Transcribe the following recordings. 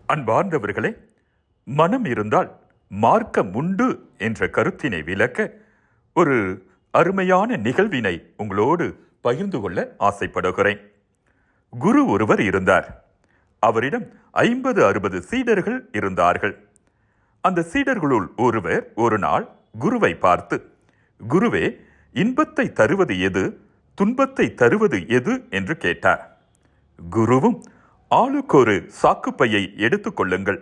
அன்பார்ந்தவர்களே, மனம் இருந்தால் மார்க்கம் உண்டு என்ற கருத்தினை விளக்க ஒரு அருமையான நிகழ்வினை உங்களோடு பகிர்ந்து கொள்ள ஆசைப்படுகிறேன். குரு ஒருவர் இருந்தார். அவரிடம் 50-60 சீடர்கள் இருந்தார்கள். அந்த சீடர்களுள் ஒருவர் ஒரு நாள் குருவை பார்த்து, குருவே, இன்பத்தை தருவது எது, துன்பத்தை தருவது எது என்று கேட்டார். குருவும், ஆளுக்கொரு சாக்குப்பையை எடுத்துக் கொள்ளுங்கள்,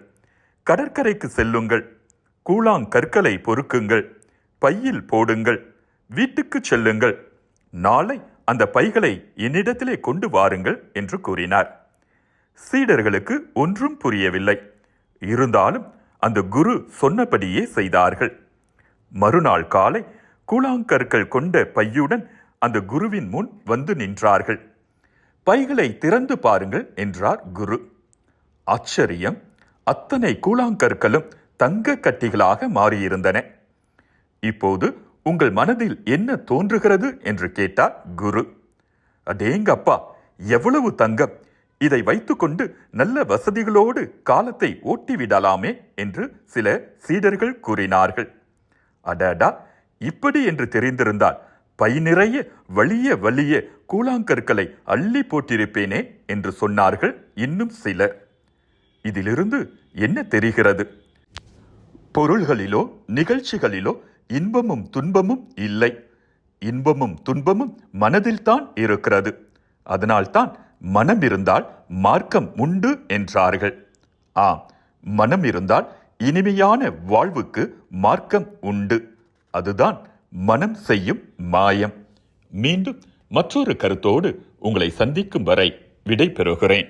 கடற்கரைக்கு செல்லுங்கள், கூழாங்கற்களை பொறுக்குங்கள், பையில் போடுங்கள், வீட்டுக்கு செல்லுங்கள், நாளை அந்த பைகளை என்னிடத்திலே கொண்டு வாருங்கள் என்று கூறினார். சீடர்களுக்கு ஒன்றும் புரியவில்லை. இருந்தாலும் அந்த குரு சொன்னபடியே செய்தார்கள். மறுநாள் காலை கூழாங்கற்கள் கொண்ட பையுடன் அந்த குருவின் முன் வந்து நின்றார்கள். பைகளை திறந்து பாருங்கள் என்றார் குரு. ஆச்சரியம்! அத்தனை கூழாங்கற்களும் தங்க கட்டிகளாக மாறியிருந்தன. இப்போது உங்கள் மனதில் என்ன தோன்றுகிறது என்று கேட்டார் குரு. அடேங்கப்பா, எவ்வளவு தங்கம்! இதை வைத்துக்கொண்டு நல்ல வசதிகளோடு காலத்தை ஓட்டிவிடலாமே என்று சில சீடர்கள் கூறினார்கள். அடடா, இப்படி என்று தெரிந்திருந்தால் பை நிறைய வலிய வலிய கூழாங்கற்களை அள்ளி போட்டிருப்பேனே என்று சொன்னார்கள் இன்னும் சிலர். இதிலிருந்து என்ன தெரிகிறது? பொருள்களிலோ நிகழ்ச்சிகளிலோ இன்பமும் துன்பமும் இல்லை. இன்பமும் துன்பமும் மனதில்தான் இருக்கிறது. அதனால்தான் மனம் இருந்தால் மார்க்கம் உண்டு என்றார்கள். ஆம், மனம் இருந்தால் இனிமையான வாழ்வுக்கு மார்க்கம் உண்டு. அதுதான் மனம் செய்யும் மாயம். மீண்டும் மற்றொரு கருத்தோடு உங்களை சந்திக்கும் வரை விடை பெறுகிறேன்.